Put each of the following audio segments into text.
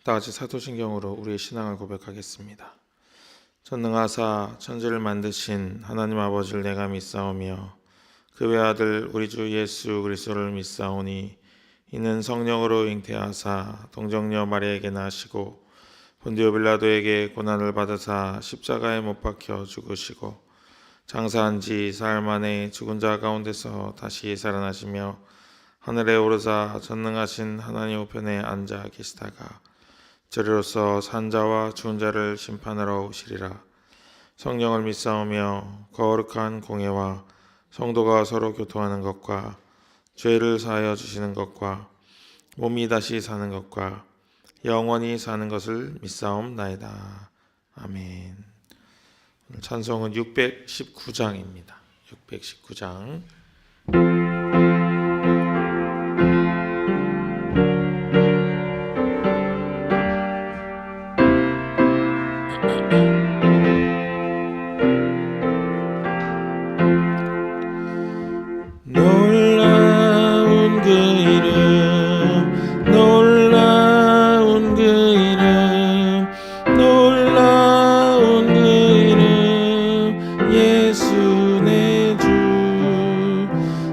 다 같이 사도신경으로 우리의 신앙을 고백하겠습니다. 전능하사 천지를 만드신 하나님 아버지를 내가 믿사오며 그 외아들 우리 주 예수 그리스도를 믿사오니 이는 성령으로 잉태하사 동정녀 마리아에게 나시고 본디오 빌라도에게 고난을 받으사 십자가에 못 박혀 죽으시고 장사한 지 사흘 만에 죽은 자 가운데서 다시 살아나시며 하늘에 오르사 전능하신 하나님 우편에 앉아 계시다가 저리로서 산자와 죽은 자를 심판하러 오시리라. 성령을 믿사오며 거룩한 공예와 성도가 서로 교통하는 것과 죄를 사하여 주시는 것과 몸이 다시 사는 것과 영원히 사는 것을 믿사옵나이다. 아멘. 오늘 찬송은 619장입니다. 619장. 놀라운 그 이름, 놀라운 그 이름, 놀라운 그 이름, 예수 내 주,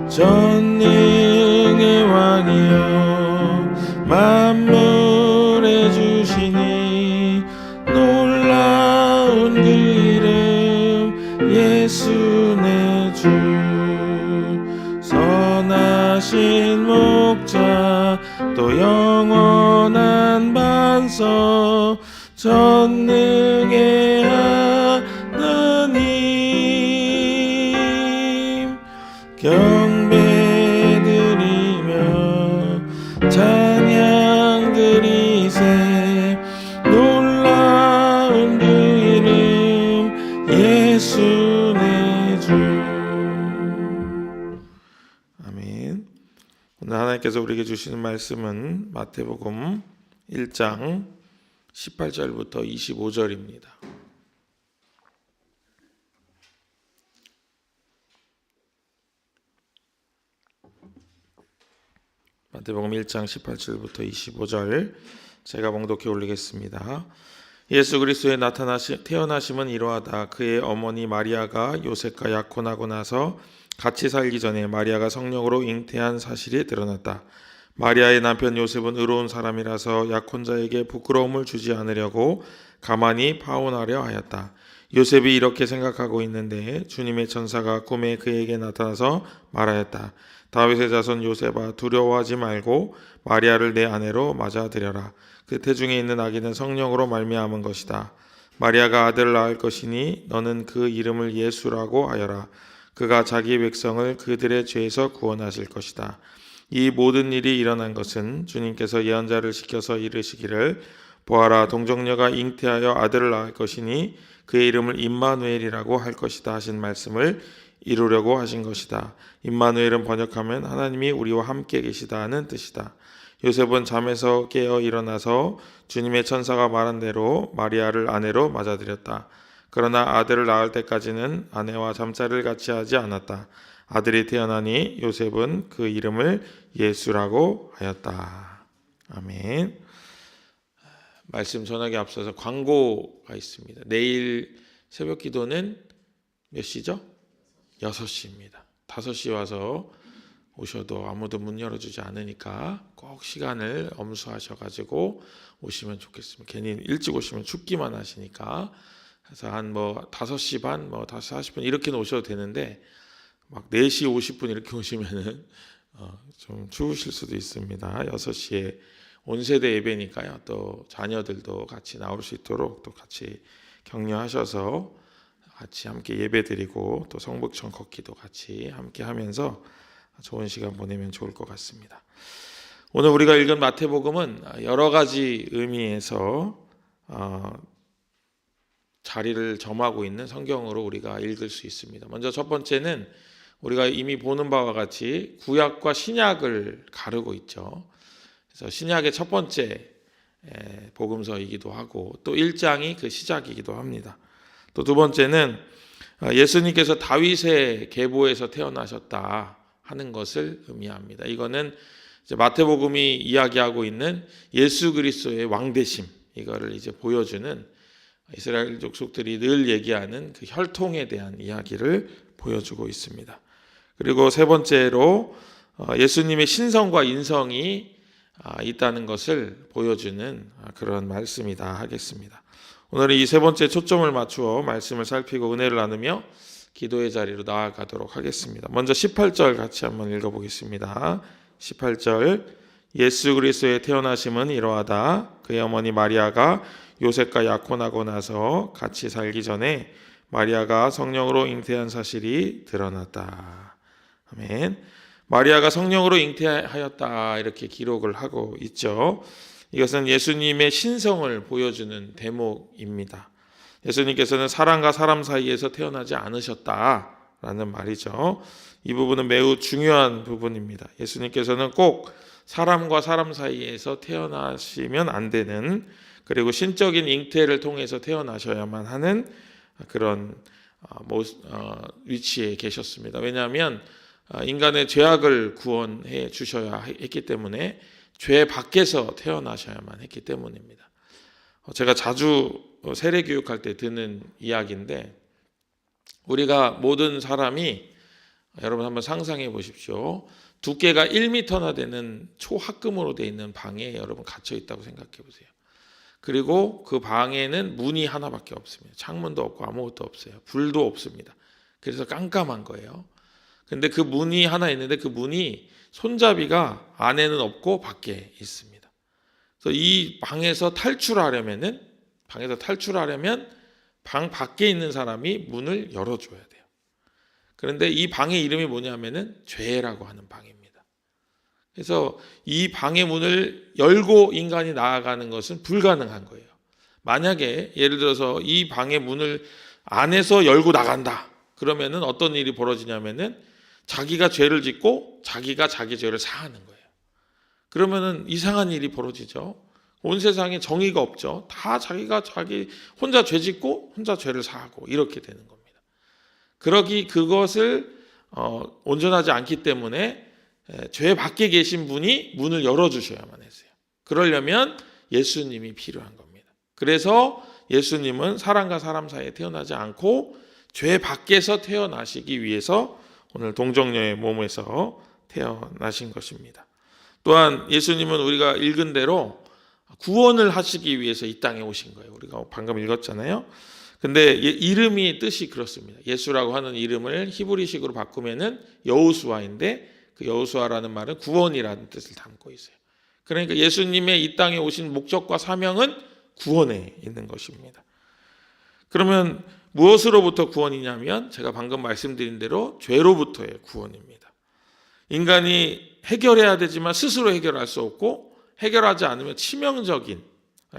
전능의 왕이여 만물의 주시니, 놀라운 그 이름, 예수 내 주. 선하신 목자 또 영원한 반석 전능의 하나님 경배드리며 찬양 드리세 놀라운 그 이름 예수 내 주. 오늘 하나님께서 우리에게 주시는 말씀은 마태복음 1장 18절부터 25절입니다. 마태복음 1장 18절부터 25절 제가 봉독해 올리겠습니다. 예수 그리스도의 태어나심은 이러하다. 그의 어머니 마리아가 요셉과 약혼하고 나서 같이 살기 전에 마리아가 성령으로 잉태한 사실이 드러났다. 마리아의 남편 요셉은 의로운 사람이라서 약혼자에게 부끄러움을 주지 않으려고 가만히 파혼하려 하였다. 요셉이 이렇게 생각하고 있는데 주님의 천사가 꿈에 그에게 나타나서 말하였다. 다윗의 자손 요셉아, 두려워하지 말고 마리아를 내 아내로 맞아들여라. 그 태중에 있는 아기는 성령으로 말미암은 것이다. 마리아가 아들을 낳을 것이니 너는 그 이름을 예수라고 하여라. 그가 자기 백성을 그들의 죄에서 구원하실 것이다. 이 모든 일이 일어난 것은 주님께서 예언자를 시켜서 이르시기를 보아라, 동정녀가 잉태하여 아들을 낳을 것이니 그의 이름을 임마누엘이라고 할 것이다 하신 말씀을 이루려고 하신 것이다. 임마누엘은 번역하면 하나님이 우리와 함께 계시다 하는 뜻이다. 요셉은 잠에서 깨어 일어나서 주님의 천사가 말한 대로 마리아를 아내로 맞아들였다. 그러나 아들을 낳을 때까지는 아내와 잠자리를 같이 하지 않았다. 아들이 태어나니 요셉은 그 이름을 예수라고 하였다. 아멘. 말씀 전하기 앞서서 광고가 있습니다. 내일 새벽 기도는 몇 시죠? 6시입니다. 5시 와서 오셔도 아무도 문 열어주지 않으니까 꼭 시간을 엄수하셔가지고 오시면 좋겠습니다. 괜히 일찍 오시면 춥기만 하시니까. 그래서 한 5시 반, 5시 40분 이렇게는 오셔도 되는데 막 4시 50분 이렇게 오시면은 좀 추우실 수도 있습니다. 6시에 온세대 예배니까요. 또 자녀들도 같이 나올 수 있도록 또 같이 격려하셔서 같이 함께 예배드리고 또 성북천 걷기도 같이 함께 하면서 좋은 시간 보내면 좋을 것 같습니다. 오늘 우리가 읽은 마태복음은 여러 가지 의미에서 자리를 점하고 있는 성경으로 우리가 읽을 수 있습니다. 먼저 첫 번째는 우리가 이미 보는 바와 같이 구약과 신약을 가르고 있죠. 그래서 신약의 첫 번째 복음서이기도 하고 또 1장이 그 시작이기도 합니다. 또 두 번째는 예수님께서 다윗의 계보에서 태어나셨다 하는 것을 의미합니다. 이거는 이제 마태복음이 이야기하고 있는 예수 그리스도의 왕대심, 이거를 이제 보여주는, 이스라엘 족속들이 늘 얘기하는 그 혈통에 대한 이야기를 보여주고 있습니다. 그리고 세 번째로 예수님의 신성과 인성이 있다는 것을 보여주는 그런 말씀이다 하겠습니다. 오늘은 이 세 번째 초점을 맞추어 말씀을 살피고 은혜를 나누며 기도의 자리로 나아가도록 하겠습니다. 먼저 18절 같이 한번 읽어보겠습니다. 18절, 예수 그리스도의 태어나심은 이러하다. 그의 어머니 마리아가 요셉과 약혼하고 나서 같이 살기 전에 마리아가 성령으로 잉태한 사실이 드러났다. 아멘. 마리아가 성령으로 잉태하였다, 이렇게 기록을 하고 있죠. 이것은 예수님의 신성을 보여주는 대목입니다. 예수님께서는 사람과 사람 사이에서 태어나지 않으셨다라는 말이죠. 이 부분은 매우 중요한 부분입니다. 예수님께서는 꼭 사람과 사람 사이에서 태어나시면 안 되는, 그리고 신적인 잉태를 통해서 태어나셔야만 하는 그런 위치에 계셨습니다. 왜냐하면 인간의 죄악을 구원해 주셔야 했기 때문에, 죄 밖에서 태어나셔야만 했기 때문입니다. 제가 자주 세례 교육할 때 듣는 이야기인데, 우리가 모든 사람이, 여러분 한번 상상해 보십시오. 두께가 1m나 되는 초합금으로 되어 있는 방에 여러분 갇혀 있다고 생각해 보세요. 그리고 그 방에는 문이 하나밖에 없습니다. 창문도 없고 아무것도 없어요. 불도 없습니다. 그래서 깜깜한 거예요. 근데 그 문이 하나 있는데, 그 문이 손잡이가 안에는 없고 밖에 있습니다. 그래서 이 방에서 탈출하려면 방 밖에 있는 사람이 문을 열어줘야 돼요. 그런데 이 방의 이름이 뭐냐면은 죄라고 하는 방입니다. 그래서 이 방의 문을 열고 인간이 나아가는 것은 불가능한 거예요. 만약에 예를 들어서 이 방의 문을 안에서 열고 나간다, 그러면은 어떤 일이 벌어지냐면은 자기가 죄를 짓고 자기가 자기 죄를 사하는 거예요. 그러면은 이상한 일이 벌어지죠. 온 세상에 정의가 없죠. 다 자기가 혼자 죄 짓고 혼자 죄를 사하고 이렇게 되는 겁니다. 그것을 온전하지 않기 때문에 죄 밖에 계신 분이 문을 열어주셔야만 했어요. 그러려면 예수님이 필요한 겁니다. 그래서 예수님은 사람과 사람 사이에 태어나지 않고 죄 밖에서 태어나시기 위해서 오늘 동정녀의 몸에서 태어나신 것입니다. 또한 예수님은 우리가 읽은 대로 구원을 하시기 위해서 이 땅에 오신 거예요. 우리가 방금 읽었잖아요. 근데 이름이 뜻이 그렇습니다. 예수라고 하는 이름을 히브리식으로 바꾸면은 여호수아인데, 그 여호수아라는 말은 구원이라는 뜻을 담고 있어요. 그러니까 예수님의 이 땅에 오신 목적과 사명은 구원에 있는 것입니다. 그러면 무엇으로부터 구원이냐면, 제가 방금 말씀드린 대로 죄로부터의 구원입니다. 인간이 해결해야 되지만 스스로 해결할 수 없고, 해결하지 않으면 치명적인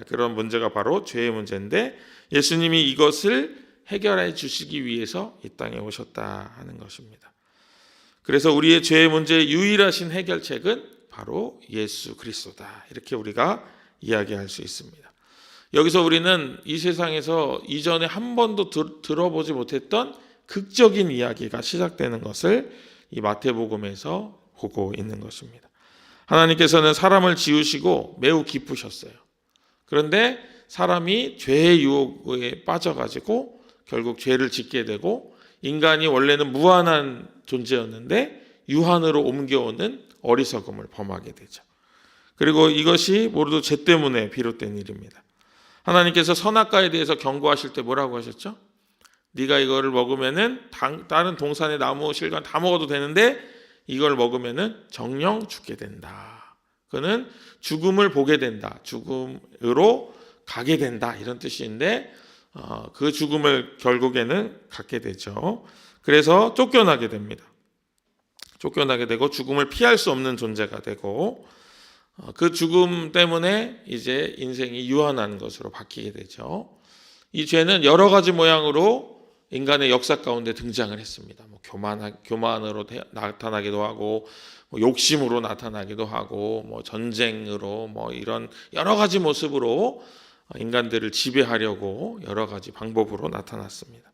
그런 문제가 바로 죄의 문제인데, 예수님이 이것을 해결해 주시기 위해서 이 땅에 오셨다 하는 것입니다. 그래서 우리의 죄의 문제의 유일하신 해결책은 바로 예수 그리스도다, 이렇게 우리가 이야기할 수 있습니다. 여기서 우리는 이 세상에서 이전에 한 번도 들어보지 못했던 극적인 이야기가 시작되는 것을 이 마태복음에서 보고 있는 것입니다. 하나님께서는 사람을 지으시고 매우 기쁘셨어요. 그런데 사람이 죄의 유혹에 빠져가지고 결국 죄를 짓게 되고, 인간이 원래는 무한한 존재였는데 유한으로 옮겨오는 어리석음을 범하게 되죠. 그리고 이것이 모두 죄 때문에 비롯된 일입니다. 하나님께서 선악과에 대해서 경고하실 때 뭐라고 하셨죠? 네가 이거를 먹으면은 다른 동산의 나무 실과 다 먹어도 되는데 이걸 먹으면은 정령 죽게 된다. 그는 죽음을 보게 된다. 죽음으로 가게 된다. 이런 뜻인데 그 죽음을 결국에는 갖게 되죠. 그래서 쫓겨나게 됩니다. 쫓겨나게 되고 죽음을 피할 수 없는 존재가 되고, 그 죽음 때문에 이제 인생이 유한한 것으로 바뀌게 되죠. 이 죄는 여러 가지 모양으로 인간의 역사 가운데 등장을 했습니다. 교만으로 나타나기도 하고, 욕심으로 나타나기도 하고, 전쟁으로, 이런 여러 가지 모습으로 인간들을 지배하려고 여러 가지 방법으로 나타났습니다.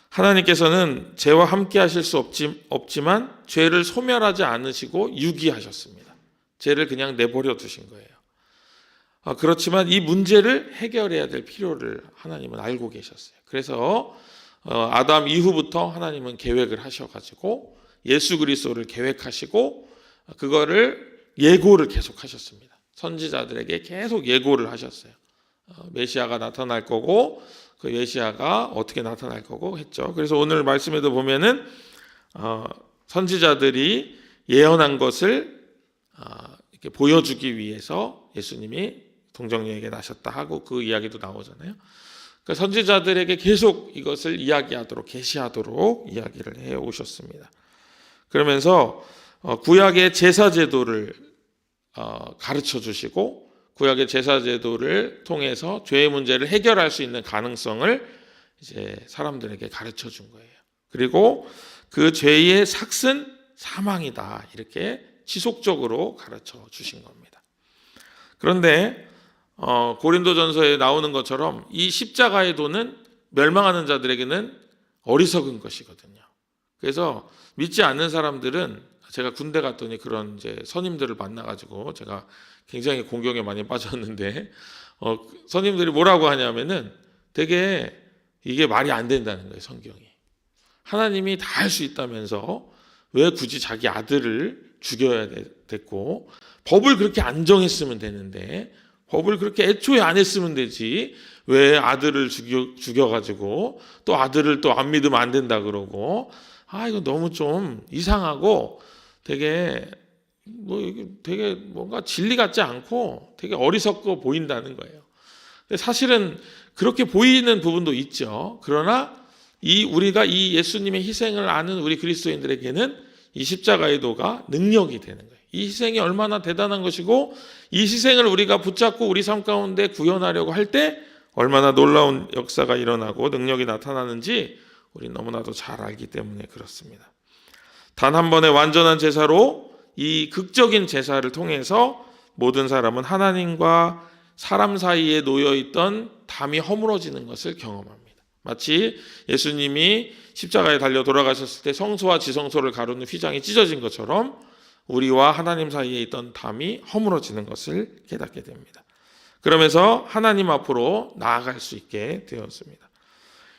하나님께서는 죄와 함께 하실 수 없지만 죄를 소멸하지 않으시고 유기하셨습니다. 죄를 그냥 내버려 두신 거예요. 그렇지만 이 문제를 해결해야 될 필요를 하나님은 알고 계셨어요. 그래서 아담 이후부터 하나님은 계획을 하셔가지고 예수 그리스도를 계획하시고 그거를 예고를 계속 하셨습니다. 선지자들에게 계속 예고를 하셨어요. 메시아가 나타날 거고 그 메시아가 어떻게 나타날 거고 했죠. 그래서 오늘 말씀에도 보면은 선지자들이 예언한 것을 이렇게 보여주기 위해서 예수님이 동정녀에게 나셨다 하고 그 이야기도 나오잖아요. 그러니까 선지자들에게 계속 이것을 이야기하도록 계시하도록 이야기를 해 오셨습니다. 그러면서 구약의 제사 제도를 가르쳐 주시고 구약의 제사 제도를 통해서 죄의 문제를 해결할 수 있는 가능성을 이제 사람들에게 가르쳐 준 거예요. 그리고 그 죄의 삭은 사망이다 이렇게 지속적으로 가르쳐 주신 겁니다. 그런데 고린도전서에 나오는 것처럼 이 십자가의 도는 멸망하는 자들에게는 어리석은 것이거든요. 그래서 믿지 않는 사람들은 제가 군대 갔더니 그런 이제 선임들을 만나가지고 제가 굉장히 공경에 많이 빠졌는데 선임들이 뭐라고 하냐면은 되게 이게 말이 안 된다는 거예요. 성경이 하나님이 다 할 수 있다면서 왜 굳이 자기 아들을 죽여야 됐고 법을 그렇게 안 정했으면 되는데 법을 그렇게 애초에 안 했으면 되지 왜 아들을 죽여가지고 또 아들을 또 안 믿으면 안 된다 그러고 이거 너무 좀 이상하고 되게 되게 뭔가 진리 같지 않고 되게 어리석고 보인다는 거예요. 근데 사실은 그렇게 보이는 부분도 있죠. 그러나 우리가 이 예수님의 희생을 아는 우리 그리스도인들에게는 이 십자가의 도가 능력이 되는 거예요. 이 희생이 얼마나 대단한 것이고 이 희생을 우리가 붙잡고 우리 삶 가운데 구현하려고 할 때 얼마나 놀라운 역사가 일어나고 능력이 나타나는지 우리 너무나도 잘 알기 때문에 그렇습니다. 단 한 번의 완전한 제사로 이 극적인 제사를 통해서 모든 사람은 하나님과 사람 사이에 놓여있던 담이 허물어지는 것을 경험합니다. 마치 예수님이 십자가에 달려 돌아가셨을 때 성소와 지성소를 가르는 휘장이 찢어진 것처럼 우리와 하나님 사이에 있던 담이 허물어지는 것을 깨닫게 됩니다. 그러면서 하나님 앞으로 나아갈 수 있게 되었습니다.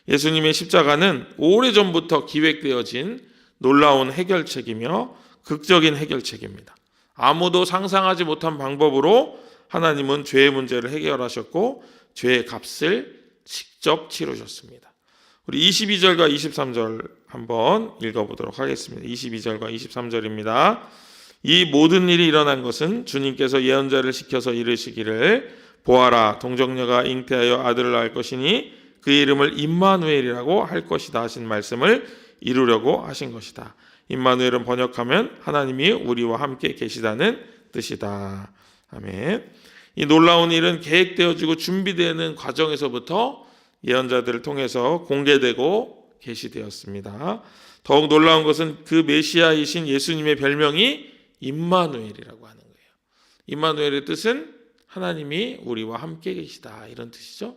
예수님의 십자가는 오래전부터 기획되어진 놀라운 해결책이며 극적인 해결책입니다. 아무도 상상하지 못한 방법으로 하나님은 죄의 문제를 해결하셨고 죄의 값을 직접 치르셨습니다. 우리 22절과 23절 한번 읽어보도록 하겠습니다. 22절과 23절입니다. 이 모든 일이 일어난 것은 주님께서 예언자를 시켜서 이르시기를 보아라 동정녀가 잉태하여 아들을 낳을 것이니 그의 이름을 임마누엘이라고 할 것이다 하신 말씀을 이루려고 하신 것이다. 임마누엘은 번역하면 하나님이 우리와 함께 계시다는 뜻이다. 아멘. 이 놀라운 일은 계획되어지고 준비되는 과정에서부터 예언자들을 통해서 공개되고 계시되었습니다. 더욱 놀라운 것은 그 메시아이신 예수님의 별명이 임마누엘이라고 하는 거예요. 임마누엘의 뜻은 하나님이 우리와 함께 계시다 이런 뜻이죠.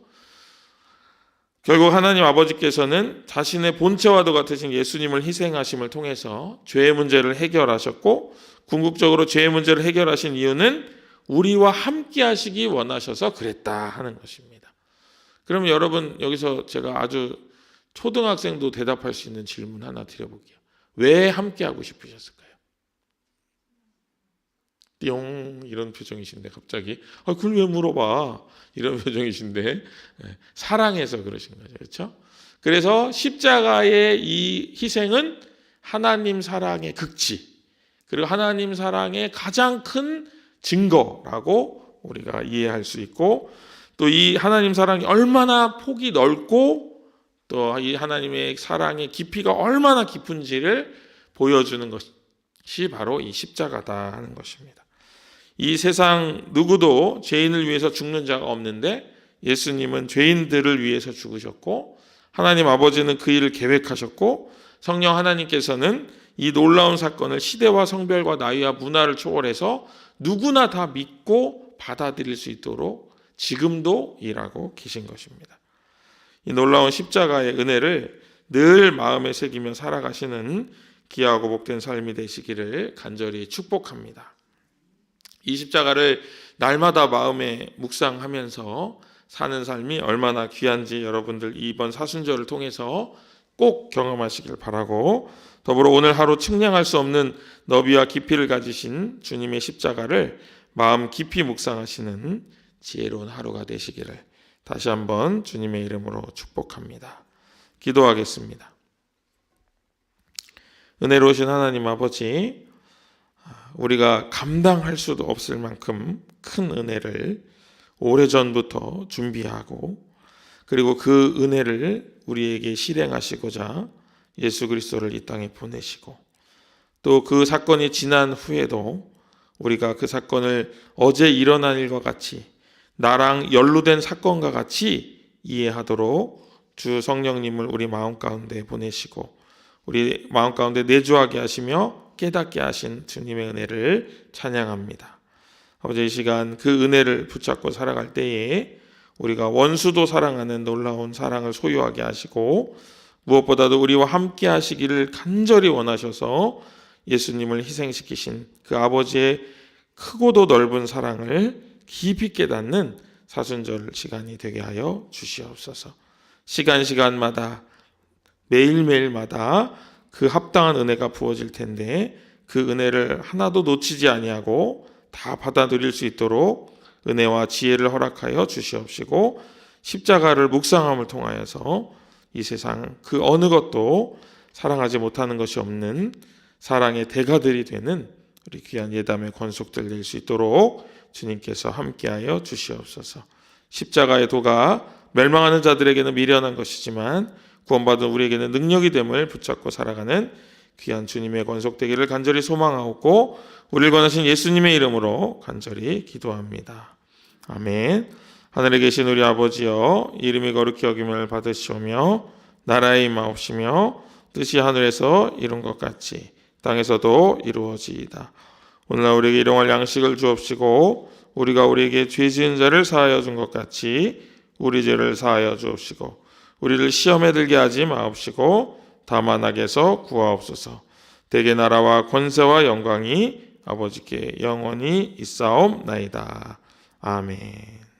결국 하나님 아버지께서는 자신의 본체와도 같으신 예수님을 희생하심을 통해서 죄의 문제를 해결하셨고 궁극적으로 죄의 문제를 해결하신 이유는 우리와 함께 하시기 원하셔서 그랬다 하는 것입니다. 그럼 여러분 여기서 제가 아주 초등학생도 대답할 수 있는 질문 하나 드려볼게요. 왜 함께 하고 싶으셨을까요? 띠용 이런 표정이신데 갑자기 그걸 왜 물어봐 이런 표정이신데 사랑해서 그러신 거죠. 그렇죠? 그래서 십자가의 이 희생은 하나님 사랑의 극치 그리고 하나님 사랑의 가장 큰 증거라고 우리가 이해할 수 있고 또 이 하나님 사랑이 얼마나 폭이 넓고 또 이 하나님의 사랑의 깊이가 얼마나 깊은지를 보여주는 것이 바로 이 십자가다 하는 것입니다. 이 세상 누구도 죄인을 위해서 죽는 자가 없는데 예수님은 죄인들을 위해서 죽으셨고 하나님 아버지는 그 일을 계획하셨고 성령 하나님께서는 이 놀라운 사건을 시대와 성별과 나이와 문화를 초월해서 누구나 다 믿고 받아들일 수 있도록 지금도 일하고 계신 것입니다. 이 놀라운 십자가의 은혜를 늘 마음에 새기며 살아가시는 귀하고 복된 삶이 되시기를 간절히 축복합니다. 이 십자가를 날마다 마음에 묵상하면서 사는 삶이 얼마나 귀한지 여러분들 이번 사순절을 통해서 꼭 경험하시길 바라고, 더불어 오늘 하루 측량할 수 없는 너비와 깊이를 가지신 주님의 십자가를 마음 깊이 묵상하시는 지혜로운 하루가 되시기를 다시 한번 주님의 이름으로 축복합니다. 기도하겠습니다. 은혜로우신 하나님 아버지, 우리가 감당할 수도 없을 만큼 큰 은혜를 오래전부터 준비하고, 그리고 그 은혜를 우리에게 실행하시고자 예수 그리스도를 이 땅에 보내시고, 또 그 사건이 지난 후에도 우리가 그 사건을 어제 일어난 일과 같이, 나랑 연루된 사건과 같이 이해하도록 주 성령님을 우리 마음 가운데 보내시고 우리 마음 가운데 내주하게 하시며 깨닫게 하신 주님의 은혜를 찬양합니다. 아버지, 이 시간 그 은혜를 붙잡고 살아갈 때에 우리가 원수도 사랑하는 놀라운 사랑을 소유하게 하시고, 무엇보다도 우리와 함께 하시기를 간절히 원하셔서 예수님을 희생시키신 그 아버지의 크고도 넓은 사랑을 깊이 깨닫는 사순절 시간이 되게 하여 주시옵소서. 시간마다 매일매일마다 그 합당한 은혜가 부어질 텐데, 그 은혜를 하나도 놓치지 아니하고 다 받아 누릴 수 있도록 은혜와 지혜를 허락하여 주시옵시고, 십자가를 묵상함을 통하여서 이 세상 그 어느 것도 사랑하지 못하는 것이 없는 사랑의 대가들이 되는 우리 귀한 예담의 권속들 될 수 있도록 주님께서 함께하여 주시옵소서. 십자가의 도가 멸망하는 자들에게는 미련한 것이지만 구원받은 우리에게는 능력이 됨을 붙잡고 살아가는 귀한 주님의 권속되기를 간절히 소망하고, 우리를 권하신 예수님의 이름으로 간절히 기도합니다. 아멘. 하늘에 계신 우리 아버지여, 이름이 거룩히 여김을 받으시오며 나라의 임하옵시며 뜻이 하늘에서 이룬 것 같이 땅에서도 이루어지이다. 오늘날 우리에게 일용할 양식을 주옵시고, 우리가 우리에게 죄 지은 자를 사하여 준 것 같이 우리 죄를 사하여 주옵시고, 우리를 시험에 들게 하지 마옵시고 다만 악에서 구하옵소서. 대개 나라와 권세와 영광이 아버지께 영원히 있사옵나이다. 아멘.